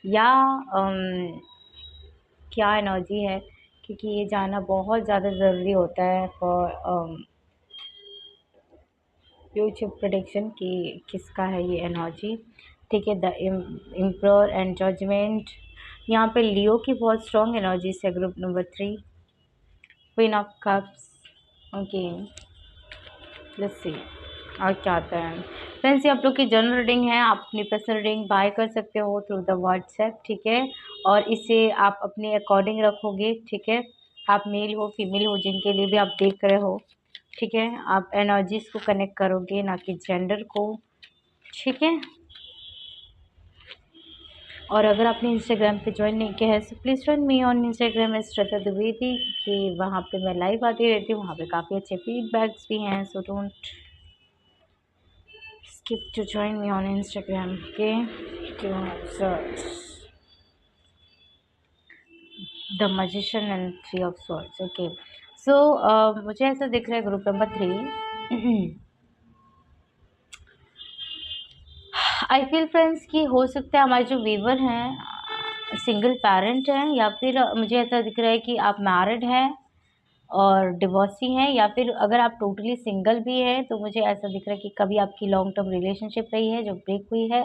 या क्या एनर्जी है क्योंकि ये जानना बहुत ज़्यादा ज़रूरी होता है फॉर फ्यूचर प्रेडिक्शन कि किसका है ये एनर्जी। ठीक है, द एम्परर एंड जजमेंट, यहाँ पे लियो की बहुत स्ट्रॉन्ग एनर्जीज है। Group number 3 queen of cups. Okay, let's see और क्या आता है। फ्रेंड्स, ये आप लोग की जनरल रीडिंग है, आप अपनी पर्सनल रीडिंग बाय कर सकते हो थ्रू द व्हाट्सएप। ठीक है, और इसे आप अपने अकॉर्डिंग रखोगे। ठीक है, आप मेल हो फीमेल हो जिनके लिए भी आप देख रहे हो, ठीक है, आप एनर्जीज को कनेक्ट करोगे ना कि जेंडर को। ठीक है, और अगर आपने इंस्टाग्राम पे ज्वाइन नहीं किया है तो please join me on Instagram as Shraddha Dwivedi, कि वहाँ पे मैं लाइव आती रहती हूँ, वहाँ पे काफ़ी अच्छे फीडबैक्स भी हैं। So don't skip to join me on Instagram, okay, to search the magician and 3 of swords. Okay, so मुझे ऐसा दिख रहा है group number 3। I feel friends कि हो सकता है हमारे जो व्यूवर हैं सिंगल पेरेंट हैं, या फिर मुझे ऐसा दिख रहा है कि आप मैरिड हैं और डिवोर्सी हैं, या फिर अगर आप टोटली सिंगल भी हैं तो मुझे ऐसा दिख रहा है कि कभी आपकी लॉन्ग टर्म रिलेशनशिप रही है जो ब्रेक हुई है।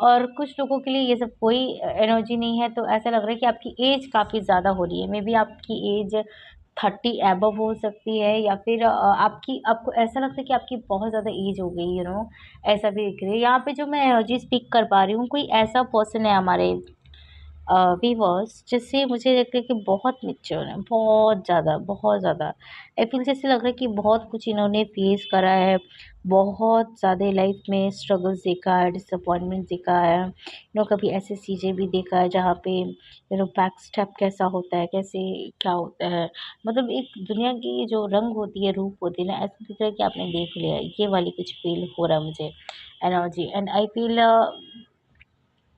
और कुछ लोगों के लिए ये सब कोई एनर्जी नहीं है, तो ऐसा लग रहा है कि आपकी एज काफ़ी ज़्यादा हो रही है। मे बी आपकी एज 30 एबव हो सकती है, या फिर आपको ऐसा लगता है कि आपकी बहुत ज़्यादा एज हो गई, ऐसा भी दिख रही है। यहाँ पे जो मैं एनर्जी स्पीक कर पा रही हूँ, कोई ऐसा पर्सन है हमारे वीवर्स जिससे मुझे लगता है कि बहुत मैच्योर है, बहुत ज़्यादा। आई फील जैसे लग रहा है कि बहुत कुछ इन्होंने फेस करा है, बहुत ज़्यादा लाइफ में स्ट्रगल्स देखा है, डिसअपॉइंटमेंट देखा है, कभी ऐसे चीज़ें भी देखा है जहाँ पे बैक स्टेप कैसा होता है, कैसे क्या होता है, मतलब एक दुनिया की जो रंग होती है, रूप होती है ना, ऐसा दिख रहा है कि आपने देख लिया है। ये वाली कुछ फील हो रहा है मुझे एनर्जी। एंड आई फील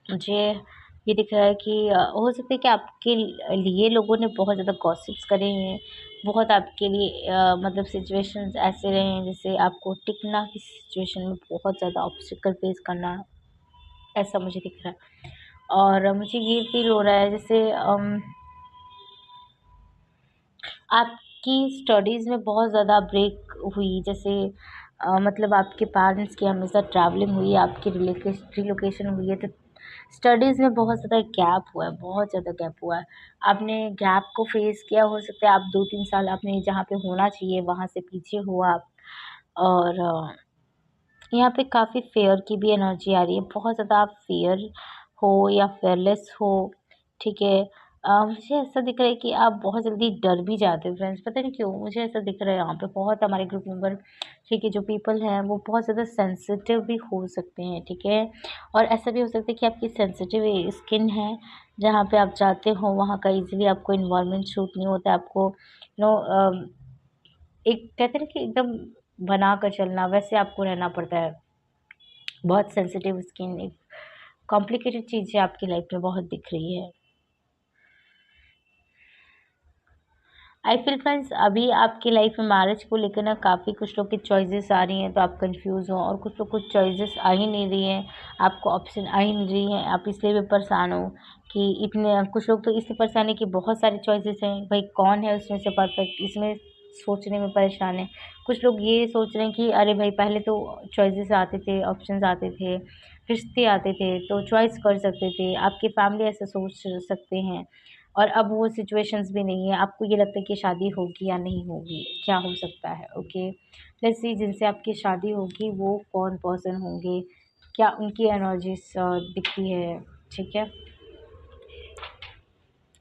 मुझे ये दिख रहा है कि हो सकता है कि आपके लिए लोगों ने बहुत ज़्यादा गॉसिप्स करे हैं, बहुत आपके लिए मतलब सिचुएशंस ऐसे रहे हैं जैसे आपको टिकना किसी सिचुएशन में बहुत ज़्यादा ऑब्स्टिकल फेस करना, ऐसा मुझे दिख रहा है। और मुझे ये फील हो रहा है जैसे आपकी स्टडीज़ में बहुत ज़्यादा ब्रेक हुई, जैसे मतलब आपके पेरेंट्स की हमेशा ट्रैवलिंग हुई है, आपकी रिलोकेशन हुई है, तो स्टडीज़ में बहुत ज़्यादा गैप हुआ है, बहुत ज़्यादा गैप हुआ है। आपने गैप को फेस किया, हो सकता है आप 2-3 साल आपने जहाँ पे होना चाहिए वहाँ से पीछे हो आप। और यहाँ पे काफ़ी फ़ियर की भी एनर्जी आ रही है, बहुत ज़्यादा आप फ़ियर हो या फ़ियरलेस हो। ठीक है, मुझे ऐसा दिख रहा है कि आप बहुत जल्दी डर भी जाते हो फ्रेंड्स, पता नहीं क्यों मुझे ऐसा दिख रहा है। यहाँ पे बहुत हमारे ग्रुप मेंबर, ठीक है, जो पीपल हैं वो बहुत ज़्यादा सेंसिटिव भी हो सकते हैं। ठीक है, और ऐसा भी हो सकता है कि आपकी सेंसिटिव स्किन है, जहाँ पे आप जाते हो वहाँ का ईज़िली आपको इन्वायरमेंट सूट नहीं होता है, आपको एक कहते हैं ना कि एकदम बना कर चलना, वैसे आपको रहना पड़ता है। बहुत सेंसिटिव स्किन, एक कॉम्प्लिकेटेड चीज़ें आपकी लाइफ में बहुत दिख रही है। आई फील फ्रेंड्स अभी आपकी लाइफ में मैरिज को लेकर ना काफ़ी कुछ लोग की चॉइसेस आ रही हैं, तो आप कंफ्यूज हो, और कुछ लोग को चॉइसेस आ ही नहीं रही हैं, आपको ऑप्शन आ ही नहीं रही हैं, आप इसलिए भी परेशान हो कि इतने कुछ लोग तो इसलिए परेशान है कि बहुत सारे चॉइसेस हैं, भाई कौन है उसमें से परफेक्ट, इसमें सोचने में परेशान है। कुछ लोग ये सोच रहे हैं कि अरे भाई पहले तो चॉइसेस आते थे, ऑप्शंस आते थे, रिश्ते आते थे तो चॉइस कर सकते थे, आपकी फैमिली ऐसे सोच सकते हैं, और अब वो सिचुएशंस भी नहीं है। आपको ये लगता है कि शादी होगी या नहीं होगी, क्या हो सकता है। ओके, लेट्स सी जिनसे आपकी शादी होगी वो कौन पर्सन होंगे, क्या उनकी एनर्जीज दिखती है। ठीक है,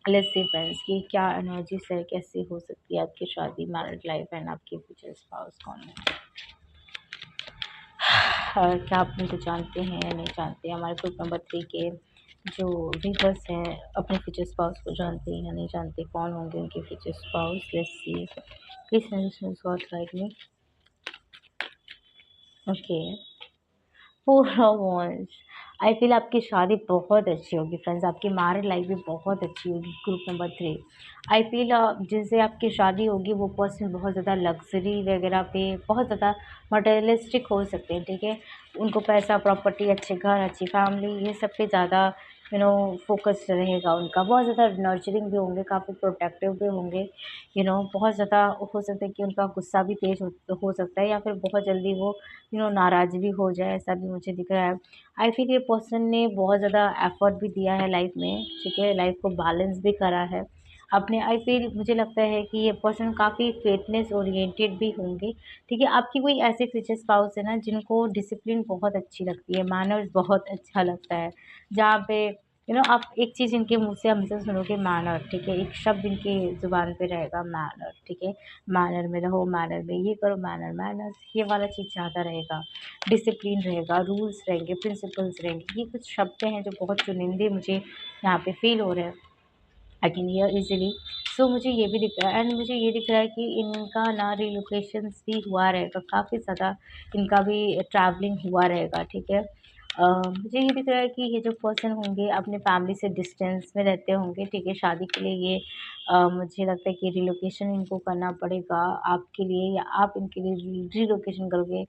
लेट्स सी फ्रेंड्स कि क्या एनर्जीज है, कैसे हो सकती है आपकी शादी, मैरिड लाइफ एंड आपके फ्यूचर स्पाउस कौन है। और क्या आप उनको जानते हैं या नहीं जानते। हमारे ग्रुप नंबर 3 के जो व्यूअर्स हैं अपने फ्यूचर स्पाउस को जानते हैं या नहीं जानते, कौन होंगे उनके future spouse. Let's see, please God guide me. Okay, 4 of wands, I feel आपकी शादी बहुत अच्छी होगी फ्रेंड्स, आपकी मैरिड लाइफ भी बहुत अच्छी होगी। ग्रुप नंबर 3, आई फील जिनसे आपकी शादी होगी वो पर्सन बहुत ज़्यादा लग्जरी वगैरह पे बहुत ज़्यादा मटेरियलिस्टिक हो सकते हैं। ठीक है, उनको पैसा, प्रॉपर्टी, अच्छे घर, अच्छी फैमिली, ये सब पे ज़्यादा फोकस्ड रहेगा उनका, बहुत ज़्यादा नर्चरिंग भी होंगे, काफ़ी प्रोटेक्टिव भी होंगे, बहुत ज़्यादा हो सकता है कि उनका गुस्सा भी तेज़ हो सकता है, या फिर बहुत जल्दी वो नाराज़ भी हो जाए, ऐसा भी मुझे दिख रहा है। आई फ़ील ये पर्सन ने बहुत ज़्यादा एफ़र्ट भी दिया है लाइफ़ में, ठीक है? लाइफ़ को बैलेंस भी करा है अपने। आई फ़ील मुझे लगता है कि ये पर्सन काफ़ी फिटनेस ओरिएंटेड भी होंगे, ठीक है? आपकी कोई ऐसे फ्यूचर स्पाउस है ना जिनको डिसिप्लिन बहुत अच्छी लगती है, मैनर्स बहुत अच्छा लगता है, जहाँ पे आप एक चीज़ इनके मुँह से हमेशा सुनोगे, मैनर, ठीक है? एक शब्द इनकी ज़ुबान पे रहेगा, मैनर, ठीक है? मैनर में रहो, मैनर में ये करो, मैनर, मैनर्स, ये वाला चीज़ ज़्यादा रहेगा। डिसिप्लिन रहेगा, रूल्स रहेंगे, प्रिंसिपल्स रहेंगे, ये कुछ शब्द हैं जो बहुत चुनिंदे मुझे यहाँ पे फ़ील हो रहे हैं। I can hear easily. So मुझे ये भी दिख रहा है, एंड मुझे ये दिख रहा है कि इनका ना रिलोकेशंस भी हुआ रहेगा, काफ़ी ज़्यादा इनका भी ट्रैवलिंग हुआ रहेगा, ठीक है? मुझे ये दिख रहा है कि ये जो पर्सन होंगे अपने फैमिली से डिस्टेंस में रहते होंगे, ठीक है? शादी के लिए ये मुझे लगता है कि रिलोकेशन इनको करना पड़ेगा आपके लिए, या आप इनके लिए रिलोकेशन करोगे,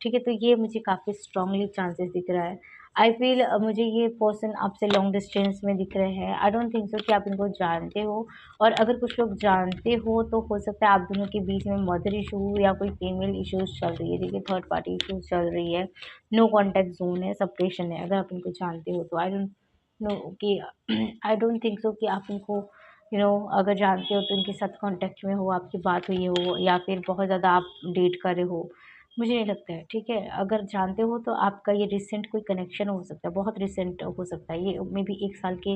ठीक है? तो ये मुझे काफ़ी स्ट्रॉन्गली चांसेस दिख रहा है। आई फ़ील मुझे ये पर्सन आपसे लॉन्ग डिस्टेंस में दिख रहे हैं। आई डोंट थिंक सो कि आप इनको जानते हो, और अगर कुछ लोग जानते हो तो हो सकता है आप दोनों के बीच में मदर इश्यू या कोई फीमेल इश्यूज़ चल रही है, ठीक है? थर्ड पार्टी इश्यूज़ चल रही है, नो कॉन्टैक्ट ज़ोन है, सेपरेशन है। अगर आप इनको जानते हो तो आई डोंट नो कि आई डोंट थिंक सो कि आप इनको अगर जानते हो तो इनके साथ कॉन्टैक्ट में हो, आपकी बात हुई हो, या फिर बहुत ज़्यादा आप डेट कर रहे हो। मुझे नहीं लगता है, ठीक है? अगर जानते हो तो आपका ये रिसेंट कोई कनेक्शन हो सकता है, बहुत रिसेंट हो सकता है, ये मेबी 1 साल के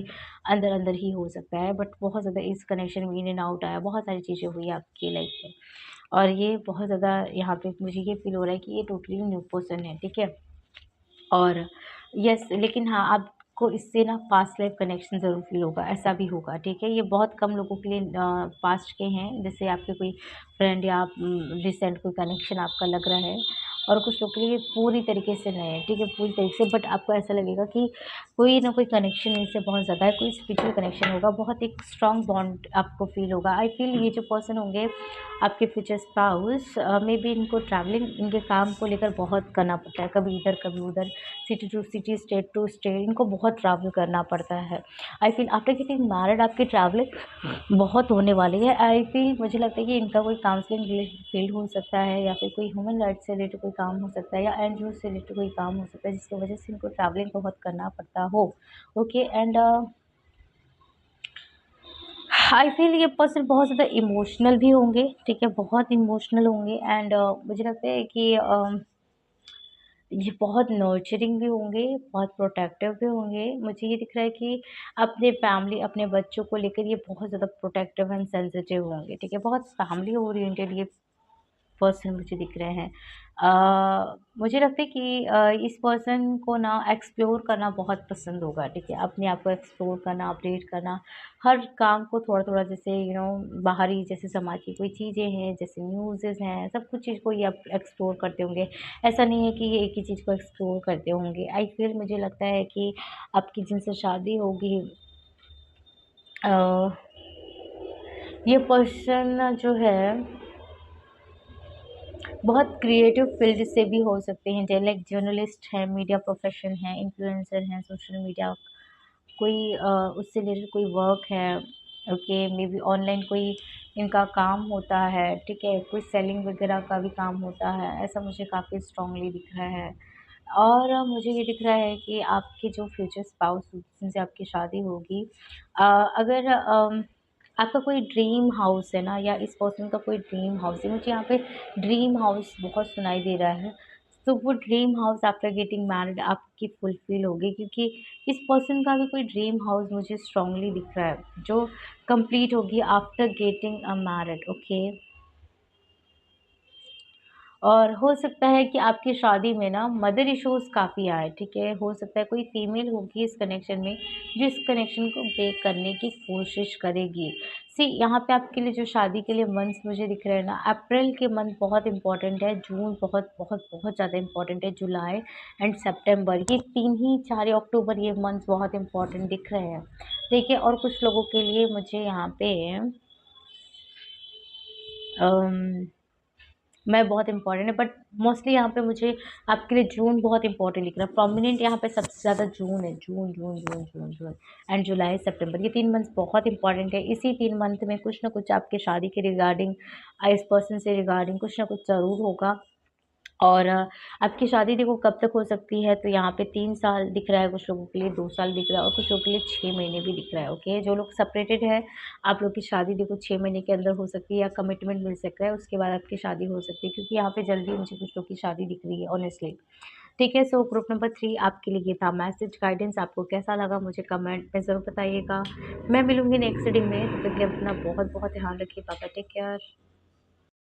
अंदर-अंदर ही हो सकता है, बट बहुत ज़्यादा इस कनेक्शन में इन एंड आउट आया, बहुत सारी चीज़ें हुई आपकी लाइफ़ में, और ये बहुत ज़्यादा यहाँ पे मुझे ये फ़ील हो रहा है कि ये टोटली न्यू पर्सन है, ठीक है? और यस, लेकिन हाँ, आपको इससे ना पास्ट लाइफ कनेक्शन ज़रूर फ़ील होगा, ऐसा भी होगा, ठीक है? ये बहुत कम लोगों के लिए पास्ट के हैं, जैसे आपके कोई फ्रेंड या रिसेंट कोई कनेक्शन आपका लग रहा है, और कुछ लोग के लिए पूरी तरीके से नए हैं, ठीक है? पूरी तरीके से, बट आपको ऐसा लगेगा कि कोई ना कोई कनेक्शन इनसे बहुत ज़्यादा है, कोई स्पिरिचुअल कनेक्शन होगा, बहुत एक स्ट्रॉन्ग बॉन्ड आपको फ़ील होगा। आई फ़ील ये जो पर्सन होंगे आपके फ्यूचर स्पाउस, मेबी इनको ट्रैवलिंग इनके काम को लेकर बहुत करना पड़ता है, कभी इधर कभी उधर, city to city, state to state, इनको बहुत ट्रैवल करना पड़ता है। I feel after getting married आपकी ट्रैवलिंग बहुत होने वाली है। आई फ़ील मुझे लगता है कि इनका कोई काउंसलिंग रिलेटेड फील्ड हो सकता है, या फिर कोई ह्यूमन राइट्स से रिलेटेड कोई काम हो सकता है, या एनजीओ से रिलेटेड कोई काम हो सकता है, जिसकी वजह से इनको ट्रैवलिंग बहुत करना पड़ता हो। ओके, एंड आई फ़ील ये पर्सन बहुत ज़्यादा इमोशनल भी होंगे, ठीक है? बहुत इमोशनल होंगे, एंड मुझे लगता है कि ये बहुत नर्चरिंग भी होंगे, बहुत प्रोटेक्टिव भी होंगे। मुझे ये दिख रहा है कि अपने फैमिली, अपने बच्चों को लेकर ये बहुत ज़्यादा प्रोटेक्टिव एंड सेंसिटिव होंगे, ठीक है? बहुत फैमिली ओरिएंटेड ये पर्सन मुझे दिख रहे हैं। मुझे लगता है कि इस पर्सन को ना एक्सप्लोर करना बहुत पसंद होगा, ठीक है? अपने आप को एक्सप्लोर करना, अपडेट करना, हर काम को थोड़ा-थोड़ा, जैसे बाहरी जैसे समाज की कोई चीज़ें हैं, जैसे न्यूज़ेज़ हैं, सब कुछ चीज़ को ये आप एक्सप्लोर करते होंगे। ऐसा नहीं है कि ये एक ही चीज़ को एक्सप्लोर करते होंगे। आई फ़ील मुझे लगता है कि आपकी जिनसे शादी होगी, अ, ये पर्सन जो है बहुत क्रिएटिव फील्ड से भी हो सकते हैं, जैसे लाइक जर्नलिस्ट हैं, मीडिया प्रोफेशन है, इन्फ्लुएंसर हैं, सोशल मीडिया कोई उससे रिलेटेड कोई वर्क है, ओके, मे बी ऑनलाइन कोई इनका काम होता है, ठीक है? कोई सेलिंग वगैरह का भी काम होता है, ऐसा मुझे काफ़ी स्ट्रॉन्गली दिख रहा है। और मुझे ये दिख रहा है कि आपके जो फ्यूचर स्पाउस जिनसे आपकी शादी होगी, अगर आपका कोई ड्रीम हाउस है ना, या इस पर्सन का कोई ड्रीम हाउस है, मुझे यहाँ पे ड्रीम हाउस बहुत सुनाई दे रहा है। तो वो dream house after getting married आपकी फुलफ़िल होगी, क्योंकि इस पर्सन का भी कोई ड्रीम हाउस मुझे स्ट्रॉन्गली दिख रहा है, जो कंप्लीट होगी आफ्टर गेटिंग मैरिड, ओके? और हो सकता है कि आपकी शादी में ना मदर इश्यूज़ काफ़ी आए, ठीक है? हो सकता है कोई फीमेल होगी इस कनेक्शन में, जो इस कनेक्शन को ब्रेक करने की कोशिश करेगी। सी यहाँ पे आपके लिए जो शादी के लिए मंथ्स मुझे दिख रहे हैं ना, अप्रैल के मंथ बहुत इम्पोर्टेंट है, जून बहुत बहुत बहुत ज़्यादा इम्पोर्टेंट है, जुलाई एंड सितंबर, ये 3 ही 4 अक्टूबर, ये मंथ्स बहुत इम्पोर्टेंट दिख रहे हैं। देखिए, और कुछ लोगों के लिए मुझे यहाँ पे अम मैं बहुत इंपॉर्टेंट है, बट मोस्टली यहाँ पे मुझे आपके लिए जून बहुत इंपॉर्टेंट लिख रहा है। प्रोमिनेंट यहाँ पे सबसे ज़्यादा जून है। जून जून जून जून जून एंड जुलाई सितंबर, ये 3 मंथ्स बहुत इंपॉर्टेंट है। इसी 3 मंथ में कुछ ना कुछ आपके शादी के रिगार्डिंग, इस पर्सन से रिगार्डिंग कुछ ना कुछ ज़रूर होगा। और आपकी शादी देखो कब तक हो सकती है, तो यहाँ पे 3 साल दिख रहा है, कुछ लोगों के लिए 2 साल दिख रहा है, और कुछ लोगों के लिए 6 महीने भी दिख रहा है। ओके, जो लोग सेपरेटेड है, आप लोग की शादी देखो 6 महीने के अंदर हो सकती है, या कमिटमेंट मिल सकता है, उसके बाद आपकी शादी हो सकती है, क्योंकि यहाँ पे जल्दी मुझे कुछ लोग की शादी दिख रही है ऑनेस्टली। ठीक है, सो ग्रुप नंबर 3 आपके लिए ये था मैसेज गाइडेंस। आपको कैसा लगा मुझे कमेंट में ज़रूर बताइएगा। मैं मिलूंगी नेक्स्ट रीडिंग में, तब तक के लिए अपना बहुत बहुत ध्यान रखिए। पापा टेक केयर।